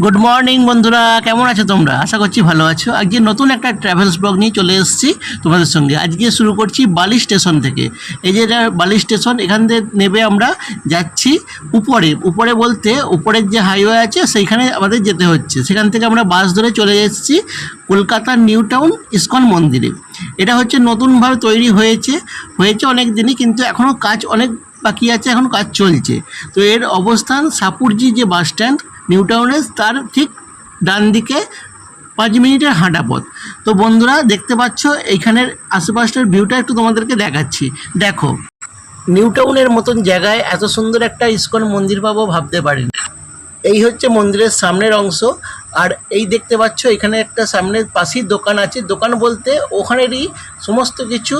Good morning বন্ধুরা, কেমন আছো তোমরা? আশা করছি ভালো আছো। আজকে নতুন একটা ট্রাভেলস ব্লগ নিয়ে চলে এসেছি তোমাদের সঙ্গে। আজকে শুরু করছি বালি স্টেশন থেকে। এই যে এটা বালি স্টেশন, এখান থেকে নেবে আমরা যাচ্ছি উপরে বলতে উপরের যে হাইওয়ে আছে সেইখানে আমাদের যেতে হচ্ছে। সেখান থেকে আমরা বাস ধরে চলে এসেছি কলকাতার নিউ টাউন ইসকন মন্দিরে। এটা হচ্ছে নতুনভাবে তৈরি হয়েছে অনেক দিনই, কিন্তু এখনও কাজ অনেক বাকি আছে, এখন কাজ চলছে। তো এর অবস্থান সাপুরজি যে বাস স্ট্যান্ড নিউ টাউনের, তার ঠিক ডান দিকে 5 মিনিটের হাঁটা পথ। তো বন্ধুরা দেখতে পাচ্ছ এইখানের আশেপাশের ভিউটা একটু তোমাদেরকে দেখাচ্ছি। দেখো, নিউ টাউনের মতন জায়গায় এত সুন্দর একটা ইসকন মন্দির পাবো ভাবতে পারিনি। এই হচ্ছে মন্দিরের সামনের অংশ। আর এই দেখতে পাচ্ছ এখানে একটা সামনের পাশেই দোকান আছে। দোকান বলতে ওখানেরই সমস্ত কিছু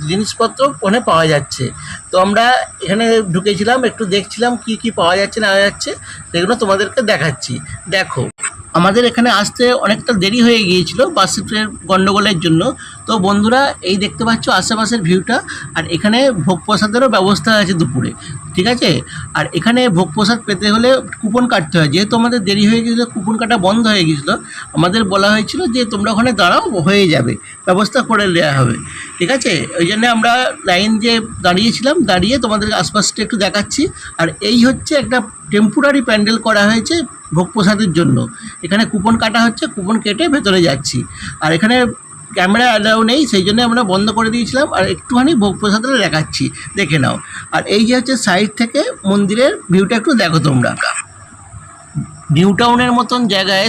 জিনিসপত্র ওখানে পাওয়া যাচ্ছে। তো আমরা এখানে ঢুকেছিলাম, একটু দেখছিলাম কি কি পাওয়া যাচ্ছে না যাচ্ছে, সেগুলো তোমাদেরকে দেখাচ্ছি। দেখো, আমাদের এখানে আসতে অনেকটা দেরি হয়ে গিয়েছিল বাসের গণ্ডগোলের জন্য। তো বন্ধুরা এই দেখতে পাচ্ছ আশেপাশের ভিউটা। আর এখানে ভোগ প্রসাদেরও ব্যবস্থা আছে দুপুরে, ঠিক আছে। আর এখানে ভোগ প্রসাদ পেতে হলে কুপন কাটতে হয়। যেহেতু আমাদের দেরি হয়ে গিয়েছিলো, কুপন কাটা বন্ধ হয়ে গিয়েছিলো, আমাদের বলা হয়েছিল যে তোমরা ওখানে দাঁড়াও, হয়ে যাবে, ব্যবস্থা করে দেওয়া হবে, ঠিক আছে। ওই জন্য আমরা লাইন যে দাঁড়িয়েছিলাম, দাঁড়িয়ে তোমাদেরকে আশপাশটা একটু দেখাচ্ছি। আর এই হচ্ছে একটা টেম্পোরারি প্যান্ডেল করা হয়েছে ভোগ প্রসাদের জন্য। এখানে কুপন কাটা হচ্ছে, কুপন কেটে ভেতরে যাচ্ছি। আর এখানে ক্যামেরা অ্যালাউ নেই, সেই জন্য আমরা বন্ধ করে দিয়েছিলাম। আর একটুখানি ভোগ প্রসাদটা দেখাচ্ছি, দেখে নাও। আর এই যে হচ্ছে সাইড থেকে মন্দিরের ভিউটা একটু দেখো তোমরা। নিউ টাউনের মতন জায়গায়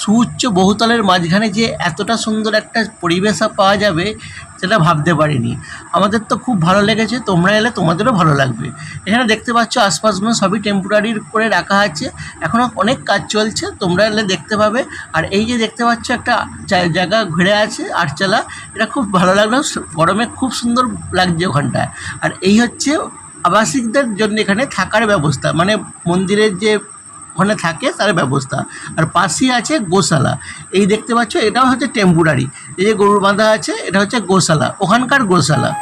সুউচ্চ বহুতলের মাঝখানে যে এতটা সুন্দর একটা পরিবেশ পাওয়া যাবে সেটা ভাবতে পারিনি। আমাদের তো খুব ভালো লেগেছে, তোমরা এলে তোমাদেরও ভালো লাগবে। এখানে দেখতে পাচ্ছ আশপাশগুলো সবই টেম্পোরারি করে রাখা আছে, এখনও অনেক কাজ চলছে, তোমরা এলে দেখতে পাবে। আর এই যে দেখতে পাচ্ছ একটা জায়গা ঘিরে আছে আটচালা, এটা খুব ভালো লাগলো, গরমে খুব সুন্দর লাগছে ওখানটায়। আর এই হচ্ছে আবাসিকদের জন্য এখানে থাকার ব্যবস্থা, মানে মন্দিরের যে ওখানে থাকে তার ব্যবস্থা। আর পাশেই আছে গোশালা। এই দেখতে পাচ্ছ এটাও হচ্ছে টেম্পোরারি। এই যে গরু বাঁধা আছে, এটা হচ্ছে গোশালা, ওখানকার গোশালা।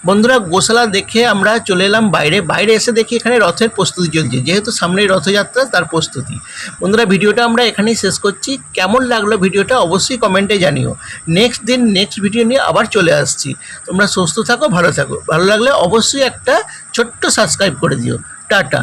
বন্ধুরা গোশালা দেখে আমরা চলে এলাম বাইরে এসে দেখি এখানে রথের প্রস্তুতি চলছে, যেহেতু সামনেই রথযাত্রা, তার প্রস্তুতি। বন্ধুরা ভিডিওটা আমরা এখানেই শেষ করছি। কেমন লাগলো ভিডিওটা অবশ্যই কমেন্টে জানিও। নেক্সট ভিডিও নিয়ে আবার চলে আসছি। তোমরা সুস্থ থাকো, ভালো থাকো। ভালো লাগলে অবশ্যই একটা ছোট্ট সাবস্ক্রাইব করে দিও। টাটা।